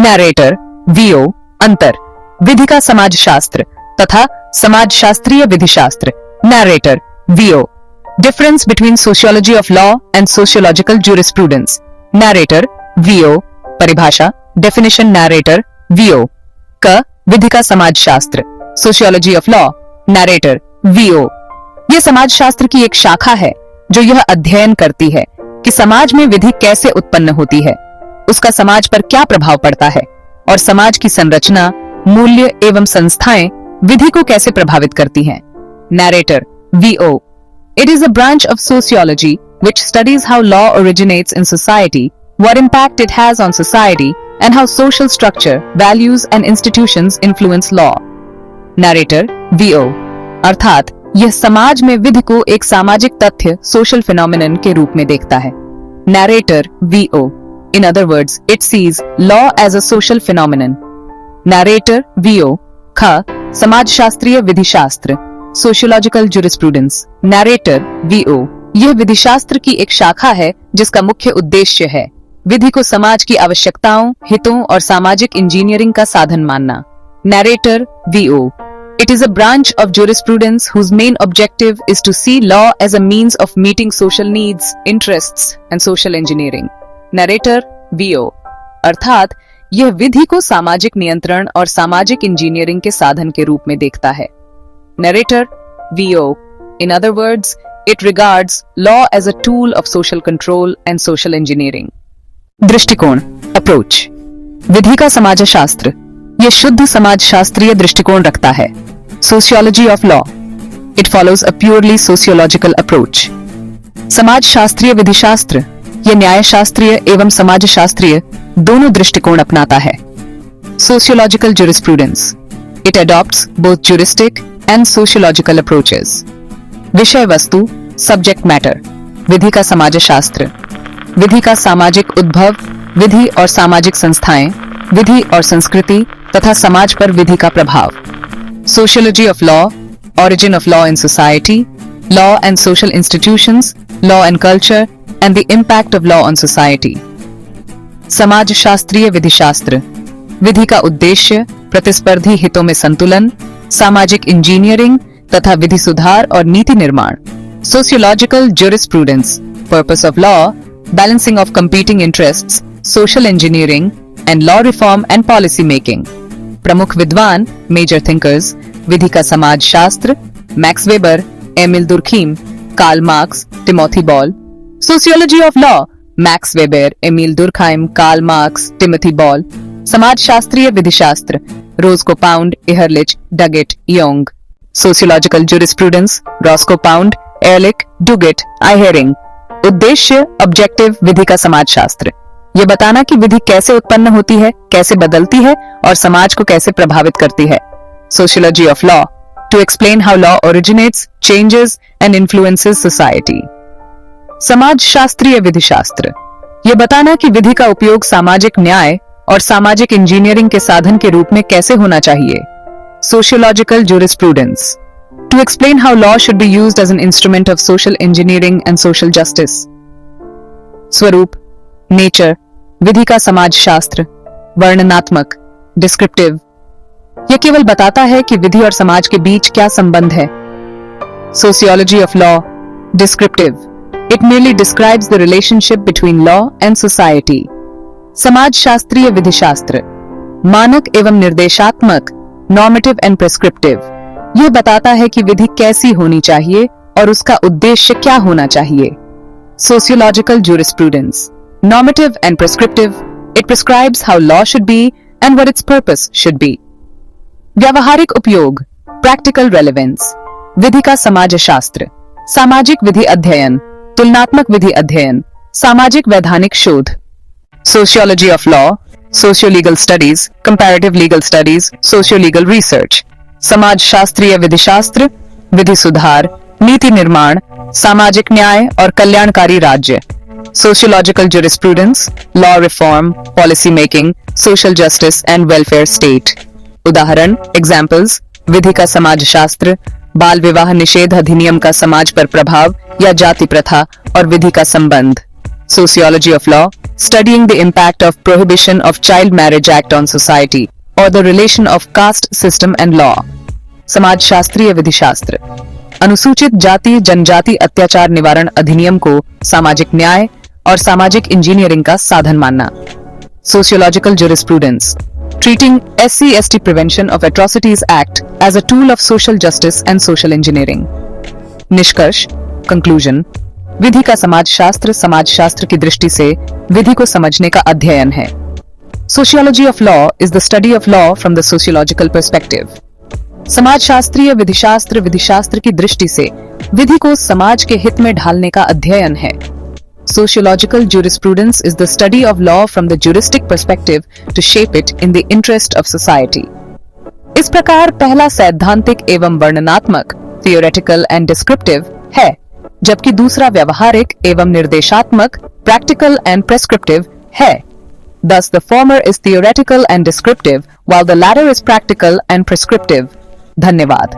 Narrator, VO, अंतर, विधि का समाजशास्त्र तथा समाजशास्त्रीय विधिशास्त्र। Narrator, VO, difference between sociology of law and sociological jurisprudence. Narrator, VO, परिभाषा, डेफिनेशन। नैरेटर, वीओ, क, विधि का समाजशास्त्र, sociology of law. Narrator, VO, यह समाजशास्त्र की एक शाखा है जो यह अध्ययन करती है कि समाज में विधि कैसे उत्पन्न होती है, उसका समाज पर क्या प्रभाव पड़ता है और समाज की संरचना, मूल्य एवं संस्थाएं विधि को कैसे प्रभावित करती हैं। Narrator, VO, it is a branch of sociology which studies how law originates in society, what impact it has on society, and how social structure, values and institutions influence law. Narrator, VO, अर्थात यह समाज में विधि को एक सामाजिक तथ्य, social phenomenon के रूप में देखता है। Narrator, VO, in other words, it sees law as a social phenomenon. Narrator, VO, ख, समाजशास्त्रीय विधिशास्त्र, सोशियोलॉजिकल ज्यूरिस्प्रूडेंस। नैरेटर, वीओ, यह विधिशास्त्र की एक शाखा है जिसका मुख्य उद्देश्य है विधि को समाज की आवश्यकताओं, हितों और सामाजिक इंजीनियरिंग का साधन मानना। Narrator, VO, it is a branch of jurisprudence whose main objective is to see law as a means of meeting social needs, interests and social engineering. Narrator, VO, अर्थात यह विधि को सामाजिक नियंत्रण और सामाजिक इंजीनियरिंग के साधन के रूप में देखता है। Narrator, VO, in other words, it regards law as a tool of social control and social engineering. दृष्टिकोण, approach, विधि का समाजशास्त्र, यह शुद्ध समाजशास्त्रीय दृष्टिकोण रखता है। Sociology of law, it follows a purely sociological approach. समाजशास्त्रीय विधिशास्त्र, यह न्यायशास्त्रीय एवं समाजशास्त्रीय दोनों दृष्टिकोण अपनाता है। Sociological jurisprudence, it adopts both juristic and sociological approaches. विषय वस्तु, subject matter, विधि का समाजशास्त्र, विधि का सामाजिक उद्भव, विधि और सामाजिक संस्थाएं, विधि और संस्कृति तथा समाज पर विधि का प्रभाव। Sociology of law, origin of law in society, law and social institutions, law and culture, and the impact of law on society. समाजशास्त्रीय विधिशास्त्र, विधि का उद्देश्य, प्रतिस्पर्धी हितों में संतुलन, सामाजिक इंजीनियरिंग तथा विधि सुधार और नीति निर्माण। Sociological jurisprudence, purpose of law, balancing of competing interests, social engineering and law reform and policy making. प्रमुख विद्वान, मेजर थिंकर्स, विधि का समाजशास्त्र, Max Weber, Emile Durkheim, Karl Marx, Timothy Ball. Sociology of law, Max Weber, Emile Durkheim, Karl Marx, Timothy Ball. समाजशास्त्रीय विधिशास्त्र, Roscoe Pound, Ehrlich, Duguit, Young. Sociological jurisprudence, Roscoe Pound, Ehrlich, Duguit, Ihering. उद्देश्य, objective, विधि का समाजशास्त्र, यह बताना कि विधि कैसे उत्पन्न होती है, कैसे बदलती है और समाज को कैसे प्रभावित करती है। Sociology of law, to explain how law originates, changes and influences society. समाजशास्त्रीय विधिशास्त्र, यह बताना कि विधि का उपयोग सामाजिक न्याय और सामाजिक इंजीनियरिंग के साधन के रूप में कैसे होना चाहिए। Sociological jurisprudence, to explain how law should be used as an instrument of social engineering and social justice. स्वरूप, नेचर, विधि का समाजशास्त्र, वर्णनात्मक, डिस्क्रिप्टिव, यह केवल बताता है कि विधि और समाज के बीच क्या संबंध है। Sociology of law, descriptive, it merely describes the relationship between law and society. समाजशास्त्रीय विधिशास्त्र, मानक एवं निर्देशात्मक, नॉर्मेटिव एंड प्रेस्क्रिप्टिव, यह बताता है कि विधि कैसी होनी चाहिए और उसका उद्देश्य क्या होना चाहिए। Sociological jurisprudence, normative and prescriptive, it prescribes how law should B and what it's purpose should be. व्यावहारिक उपयोग, प्रैक्टिकल रेलेवेंस, विधि का समाजशास्त्र, सामाजिक विधि अध्ययन, तुलनात्मक विधि अध्ययन, सामाजिक वैधानिक शोध। Sociology of law, socio-legal studies, comparative legal studies, socio-legal research. समाजशास्त्रीय विधिशास्त्र, विधि सुधार, नीति निर्माण, सामाजिक न्याय और कल्याणकारी राज्य। Sociological jurisprudence, law reform, policy making, social justice and welfare state. उदाहरण, examples, विधि का समाजशास्त्र, बाल विवाह निषेध अधिनियम का समाज पर प्रभाव या जाति प्रथा और विधि का संबंध। Sociology of law, studying the impact of Prohibition of Child Marriage Act on society or the relation of caste system and law. समाजशास्त्रीय विधिशास्त्र, अनुसूचित जाति जनजाति अत्याचार निवारण अधिनियम को सामाजिक न्याय और सामाजिक इंजीनियरिंग का साधन मानना. Sociological jurisprudence, treating SC/ST Prevention of Atrocities Act as a tool of social justice and social engineering. निष्कर्ष, conclusion, विधि का समाजशास्त्र की दृष्टि से विधि को समझने का अध्ययन है. Sociology of law is the study of law from the sociological perspective. समाजशास्त्रीय विधिशास्त्र की दृष्टि से विधि को समाज के हित में ढालने का अध्ययन है. Sociological jurisprudence is the study of law from the juristic perspective to shape it in the interest of society. इस प्रकार पहला सैद्धांतिक एवं वर्णनात्मक theoretical and descriptive है, जबकि दूसरा व्यवहारिक एवं निर्देशात्मक practical and prescriptive है. Thus the former is theoretical and descriptive while the latter is practical and prescriptive. धन्यवाद.